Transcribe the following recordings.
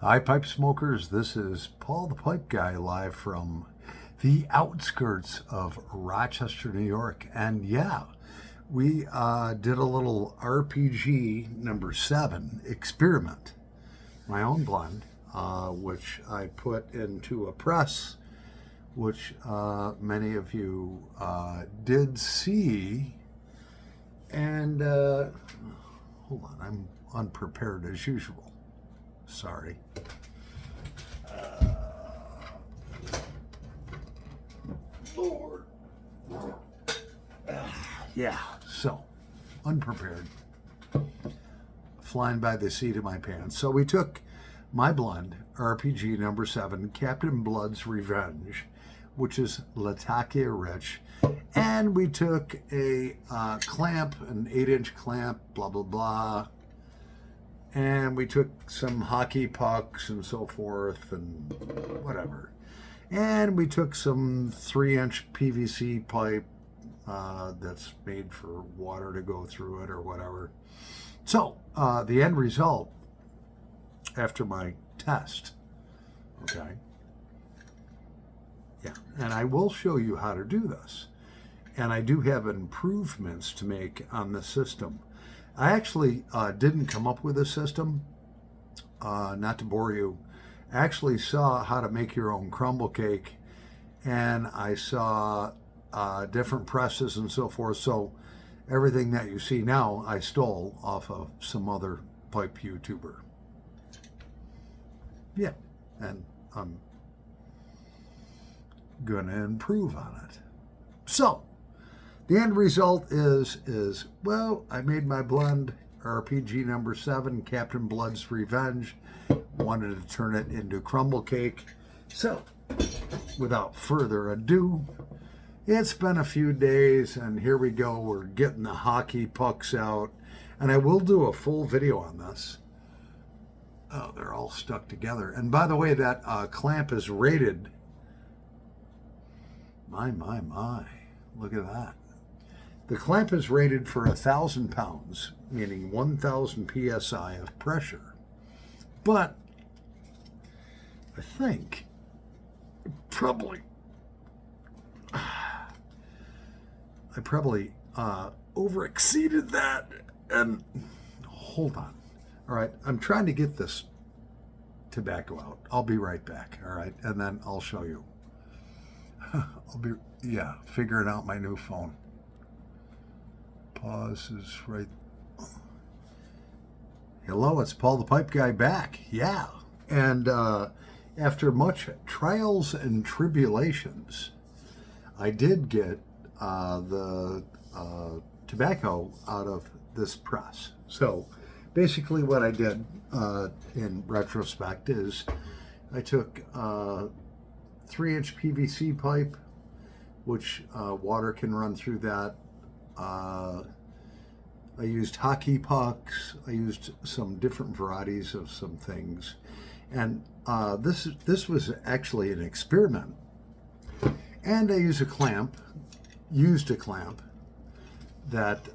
Hi, pipe smokers. This is Paul the Pipe Guy live from the outskirts of Rochester, New York. And yeah, we did a little RPG number 7 experiment, my own blend, which I put into a press, which many of you did see. And hold on, I'm unprepared as usual. Sorry. Lord. Yeah, so unprepared. Flying by the seat of my pants. So we took my blend, RPG number 7, Captain Blood's Revenge, which is Latakia Rich, and we took a clamp, an 8-inch clamp, blah, blah, blah. And we took some hockey pucks and so forth and whatever. And we took some 3-inch PVC pipe that's made for water to go through it or whatever. So the end result after my test, okay, yeah, and I will show you how to do this. And I do have improvements to make on the system. I actually didn't come up with a system, not to bore you. I actually saw how to make your own crumble cake, and I saw different presses and so forth. So everything that you see now, I stole off of some other pipe YouTuber. Yeah, and I'm going to improve on it. So the end result is well, I made my blend, RPG number 7, Captain Blood's Revenge. Wanted to turn it into crumble cake. So, without further ado, it's been a few days, and here we go. We're getting the hockey pucks out, and I will do a full video on this. Oh, they're all stuck together. And by the way, that clamp is rated. My. Look at that. The clamp is rated for 1,000 pounds, meaning 1,000 psi of pressure. But I think I probably over exceeded that. And hold on. All right, I'm trying to get this tobacco out. I'll be right back. All right, and then I'll show you. Figuring out my new phone. Pause is right. Hello, it's Paul the Pipe Guy back. Yeah. And after much trials and tribulations, I did get the tobacco out of this press. So basically what I did in retrospect is I took 3-inch PVC pipe, which water can run through that. I used hockey pucks. I used some different varieties of some things. And this was actually an experiment. And I used a clamp that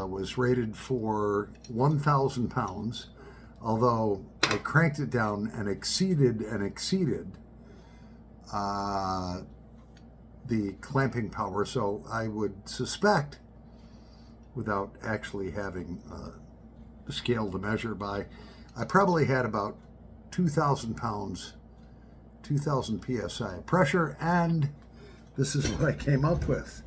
was rated for 1,000 pounds, although I cranked it down and exceeded the clamping power. So I would suspect, without actually having a scale to measure by, I probably had about 2,000 pounds, 2,000 psi of pressure, and this is what I came up with.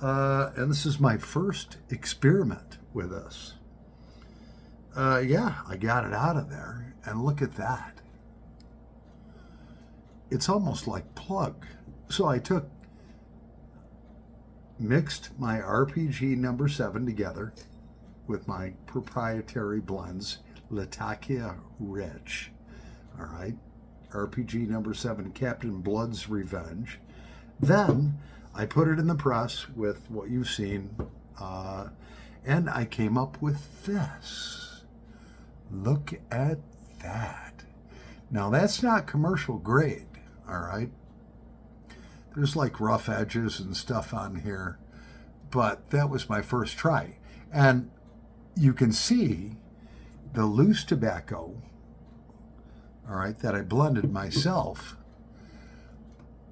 And this is my first experiment with this. Yeah, I got it out of there, and look at that. It's almost like plug. So I mixed my RPG number 7 together with my proprietary blends, Latakia Rich. All right, RPG number 7, Captain Blood's Revenge. Then I put it in the press with what you've seen, and I came up with this. Look at that. Now that's not commercial grade, all right? There's like rough edges and stuff on here, but that was my first try. And you can see the loose tobacco all right, that I blended myself,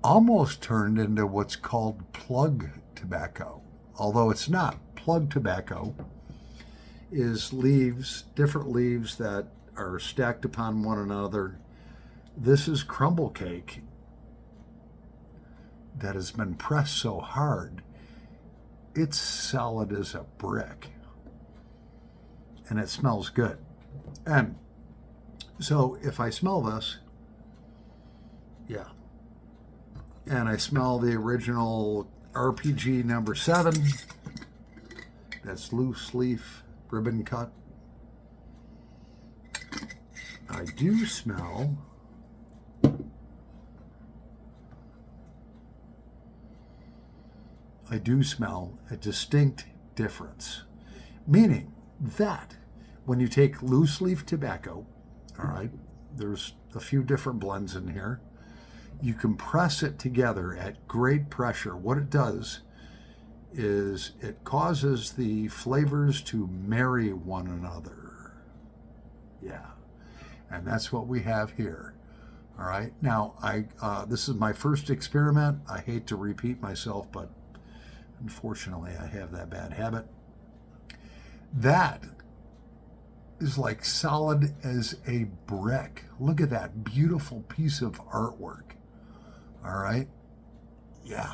almost turned into what's called plug tobacco. Although it's not. Plug tobacco is leaves, different leaves that are stacked upon one another. This is crumble cake that has been pressed so hard, it's solid as a brick. And it smells good. And so if I smell this, yeah, and I smell the original RPG number 7, that's loose leaf ribbon cut. I do smell a distinct difference, meaning that when you take loose leaf tobacco, all right, there's a few different blends in here, you compress it together at great pressure. What it does is it causes the flavors to marry one another. Yeah, and that's what we have here. All right, now this is my first experiment. I hate to repeat myself, but unfortunately I have that bad habit. That is like solid as a brick. Look at that beautiful piece of artwork. All right, yeah.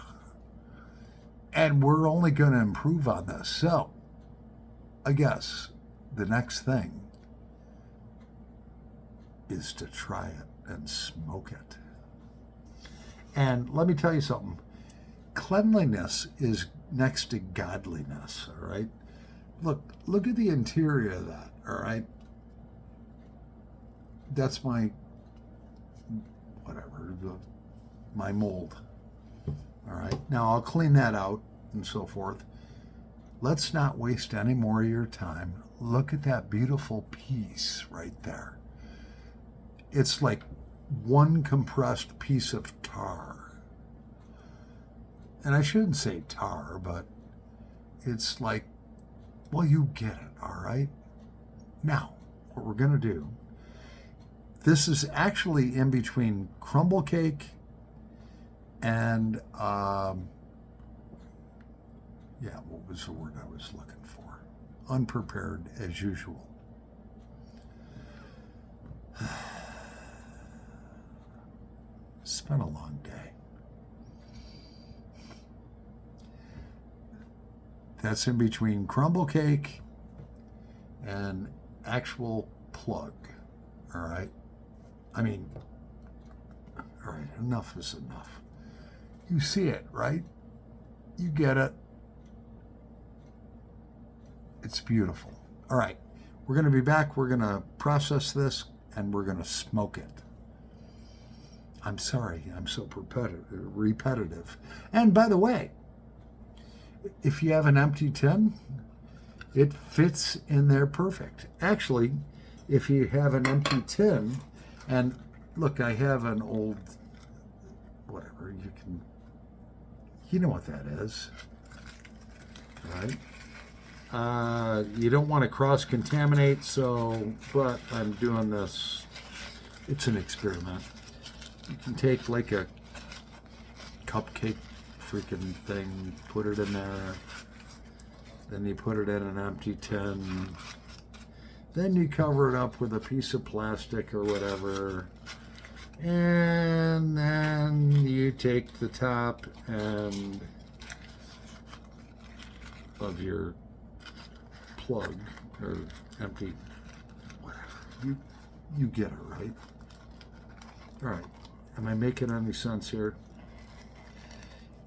And we're only going to improve on this. So I guess the next thing is to try it and smoke it. And let me tell you something. Cleanliness is next to godliness, all right? Look at the interior of that, all right? That's my, whatever, my mold. All right, now I'll clean that out and so forth. Let's not waste any more of your time. Look at that beautiful piece right there. It's like one compressed piece of tar. And I shouldn't say tar, but it's like, well, you get it, all right? Now, what we're going to do, this is actually in between crumble cake and, yeah, what was the word I was looking for? Unprepared as usual. It's been a long day. That's in between crumble cake and actual plug. All right? I mean, all right, enough is enough. You see it, right? You get it. It's beautiful. All right, we're going to be back. We're going to process this and we're going to smoke it. I'm sorry, I'm so repetitive. And by the way, if you have an empty tin, it fits in there perfect. Actually, if you have an empty tin, and look, I have an old, whatever, you know what that is, right? You don't want to cross-contaminate, but I'm doing this, it's an experiment. You can take like a cupcake freaking thing, put it in there, then you put it in an empty tin, then you cover it up with a piece of plastic or whatever, and then you take the top and of your plug or empty, whatever, you get it, right? All right, am I making any sense here?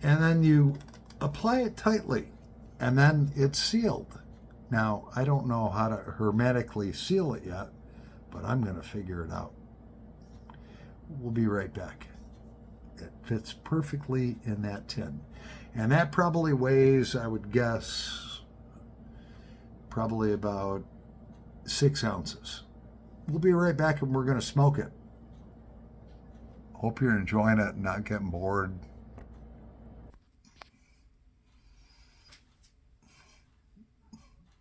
And then you apply it tightly, and then it's sealed. Now, I don't know how to hermetically seal it yet, but I'm going to figure it out. We'll be right back. It fits perfectly in that tin. And that probably weighs, I would guess, probably about 6 ounces. We'll be right back and we're going to smoke it. Hope you're enjoying it and not getting bored.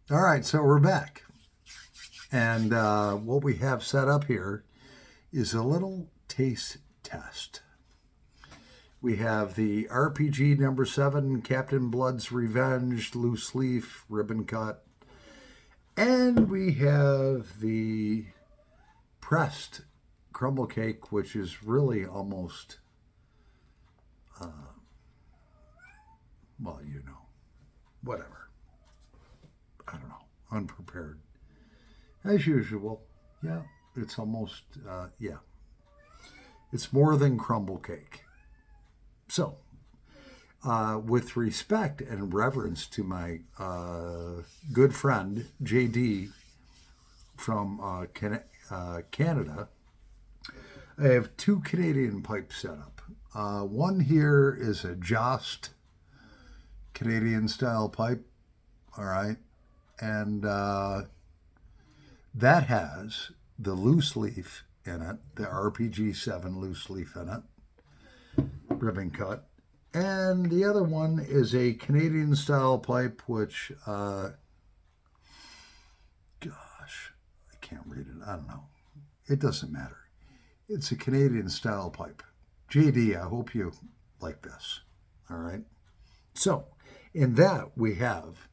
All right, so we're back. And what we have set up here is a little taste test. We have the RPG number 7, Captain Blood's Revenge, loose leaf, ribbon cut. And we have the pressed crumble cake, which is really almost, well, you know, whatever. I don't know, unprepared. As usual, yeah, it's almost, yeah. It's more than crumble cake. So, with respect and reverence to my good friend, JD, from Canada, I have 2 Canadian pipes set up. One here is a Jost Canadian style pipe, all right, and that has the loose leaf in it, the RPG 7 loose leaf in it, ribbon cut. And the other one is a Canadian style pipe, which, gosh, I can't read it. I don't know. It doesn't matter. It's a Canadian style pipe. JD, I hope you like this. All right. So, in that, we have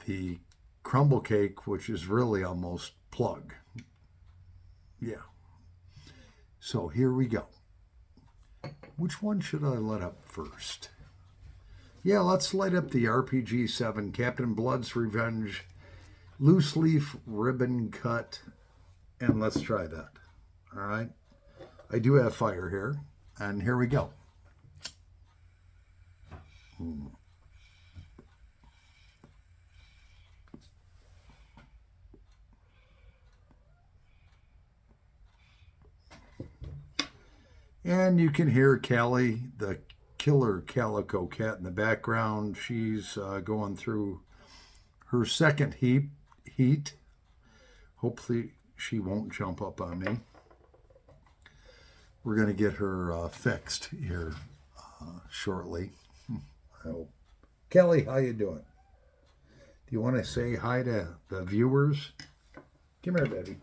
the crumble cake, which is really almost plug. Yeah. So, here we go. Which one should I light up first? Yeah, let's light up the RPG 7, Captain Blood's Revenge, loose leaf ribbon cut, and let's try that. All right. I do have fire here, and here we go. And you can hear Callie, the killer calico cat, in the background. She's going through her second heat. Hopefully she won't jump up on me. We're going to get her fixed here shortly. I hope. Kelly, how you doing? Do you want to say hi to the viewers? Come here, baby.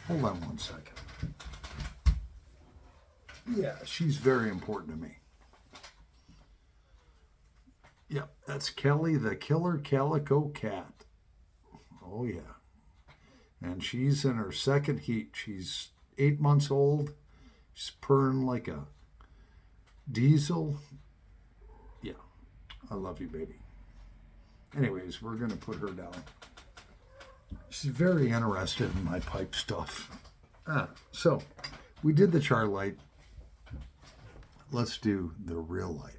Hold on one second. Yeah, she's very important to me. Yep, that's Kelly, the killer calico cat. Oh, yeah. And she's in her second heat. She's 8 months old. She's purring like a diesel. Yeah, I love you, baby. Anyways, we're going to put her down. She's very interested in my pipe stuff. So we did the char light. Let's do the real light.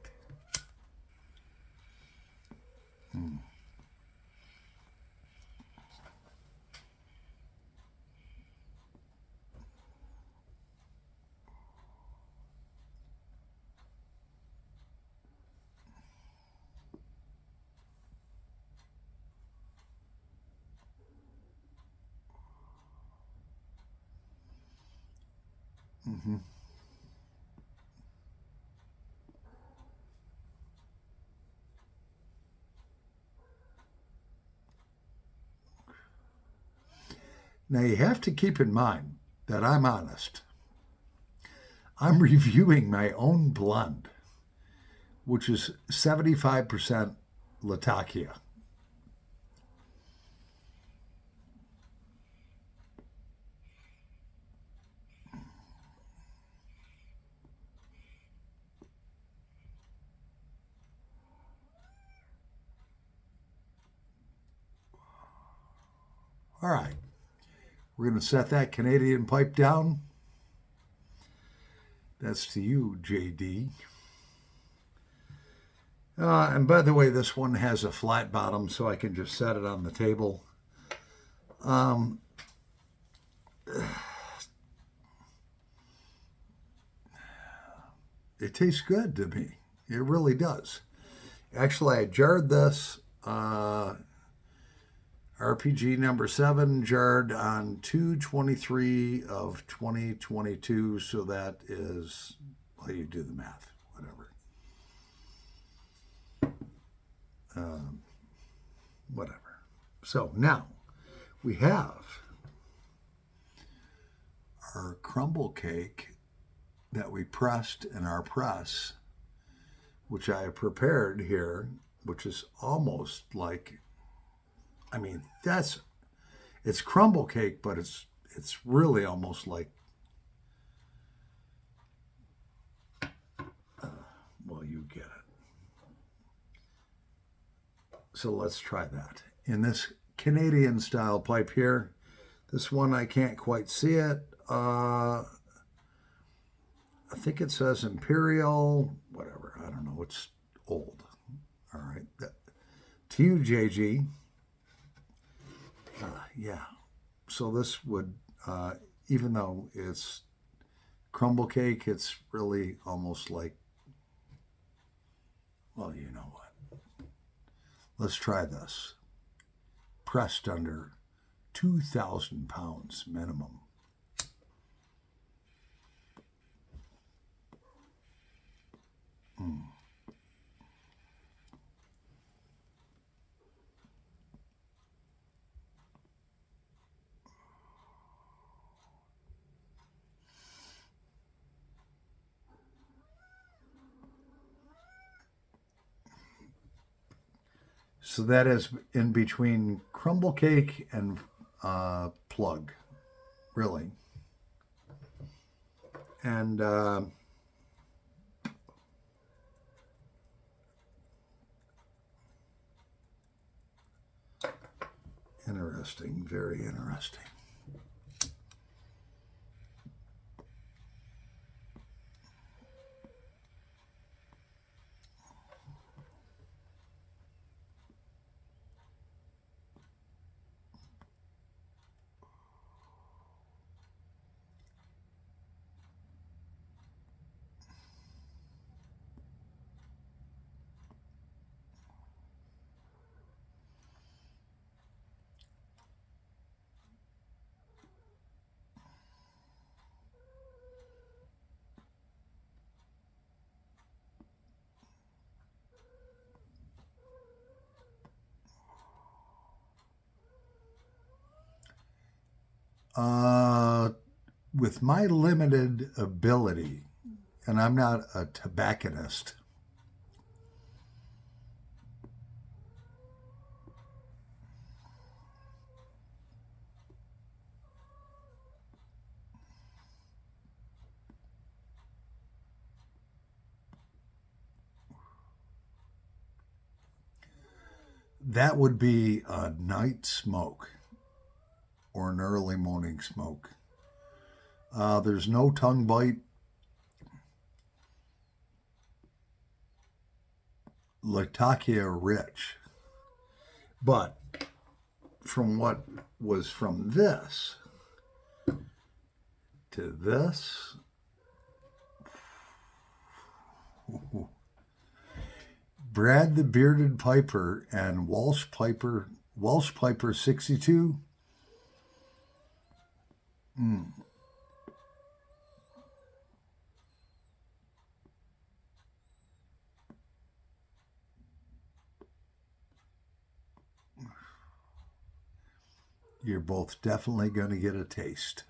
Now you have to keep in mind that I'm honest. I'm reviewing my own blend, which is 75% Latakia. All right. We're going to set that Canadian pipe down. That's to you, JD. And by the way, this one has a flat bottom, so I can just set it on the table. It tastes good to me. It really does. Actually, I jarred this RPG number 7, jarred on 2/23 of 2022, so that is, well, you do the math, whatever. Whatever. So now we have our crumble cake that we pressed in our press, which I have prepared here, which is almost like, I mean, it's crumble cake, but it's really almost like, well, you get it. So let's try that. In this Canadian style pipe here, this one I can't quite see it. I think it says Imperial, whatever. I don't know. It's old. All right. To you, JG. Yeah. So this would, even though it's crumble cake, it's really almost like, well, you know what. Let's try this. Pressed under 2,000 pounds minimum. So that is in between crumble cake and plug, really. And interesting, very interesting. With my limited ability, and I'm not a tobacconist, that would be a night smoke or an early morning smoke. There's no tongue bite. Latakia rich. But from what was from this to this, Brad the Bearded Piper and Walsh Piper 62. You're both definitely going to get a taste.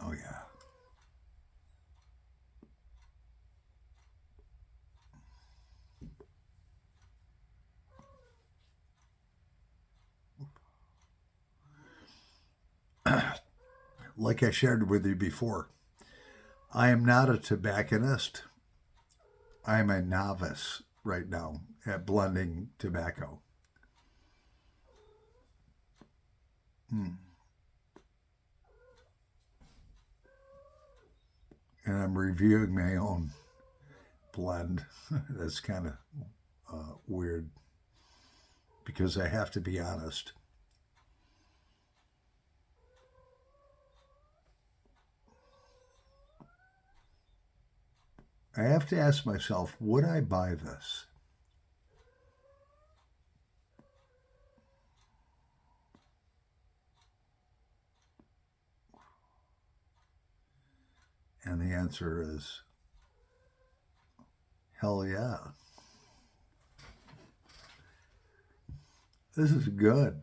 Oh, yeah. Like I shared with you before, I am not a tobacconist. I am a novice right now at blending tobacco. And I'm reviewing my own blend. That's kind of weird because I have to be honest. I have to ask myself, would I buy this? And the answer is, hell yeah. This is good.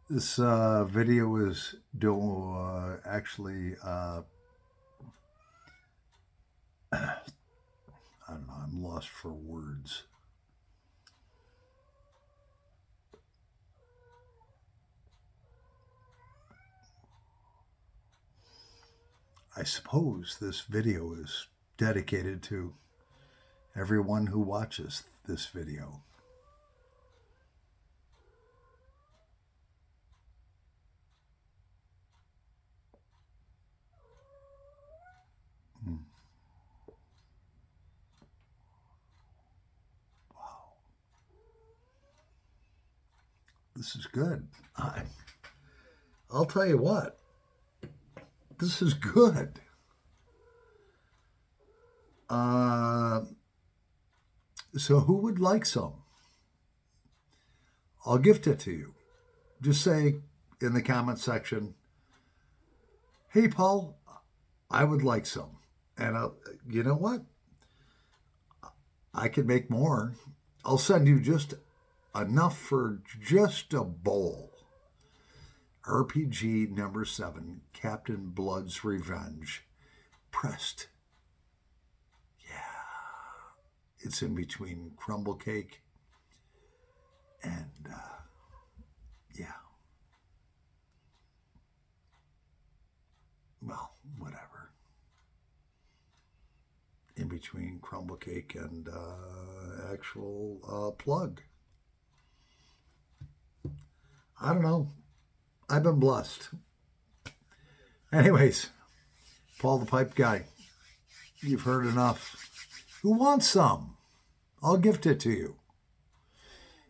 This video is actually, I don't know, I'm lost for words. I suppose this video is dedicated to everyone who watches this video. Wow. This is good. I'll tell you what. This is good. So who would like some? I'll gift it to you. Just say in the comment section, hey, Paul, I would like some. And you know what? I could make more. I'll send you just enough for just a bowl. RPG number 7, Captain Blood's Revenge, pressed. Yeah. It's in between crumble cake and, yeah. Well, whatever. In between crumble cake and actual plug. I don't know. I've been blessed. Anyways, Paul the Pipe Guy, you've heard enough. Who wants some? I'll gift it to you.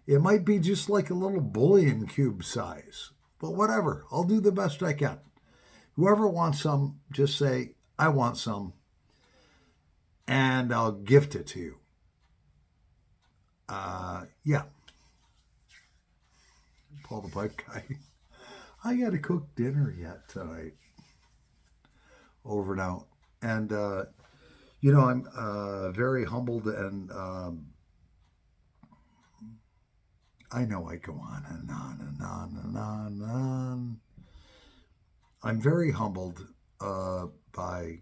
It might be just like a little bullion cube size, but whatever. I'll do the best I can. Whoever wants some, just say, I want some, and I'll gift it to you. Yeah. Paul the Pipe Guy. I got to cook dinner yet tonight. Over and out. And, I'm very humbled, and I know I go on and on and on and on and on. I'm very humbled by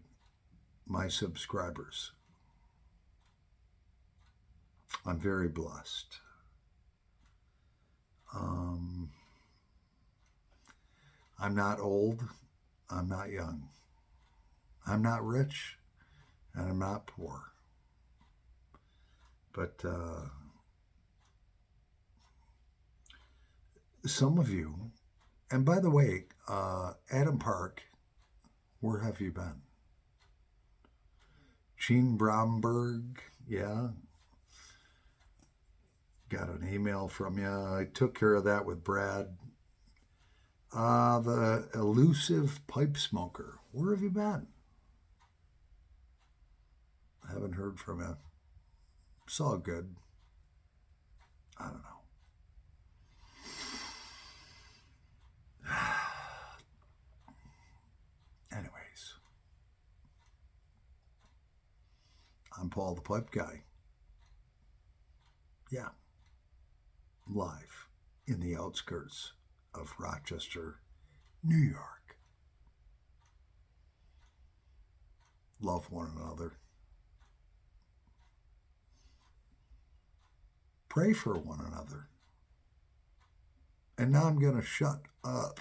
my subscribers. I'm very blessed. I'm not old. I'm not young. I'm not rich, and I'm not poor. But some of you, and by the way, Adam Park, where have you been? Gene Bromberg, yeah. Got an email from you. I took care of that with Brad. The elusive pipe smoker, where have you been? I haven't heard from you. It's all good. I don't know. Anyways, I'm Paul the Pipe Guy. Yeah. Live in the outskirts of Rochester, New York. Love one another. Pray for one another. And now I'm going to shut up.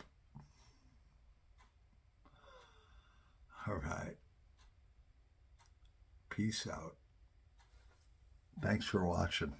All right. Peace out. Thanks for watching.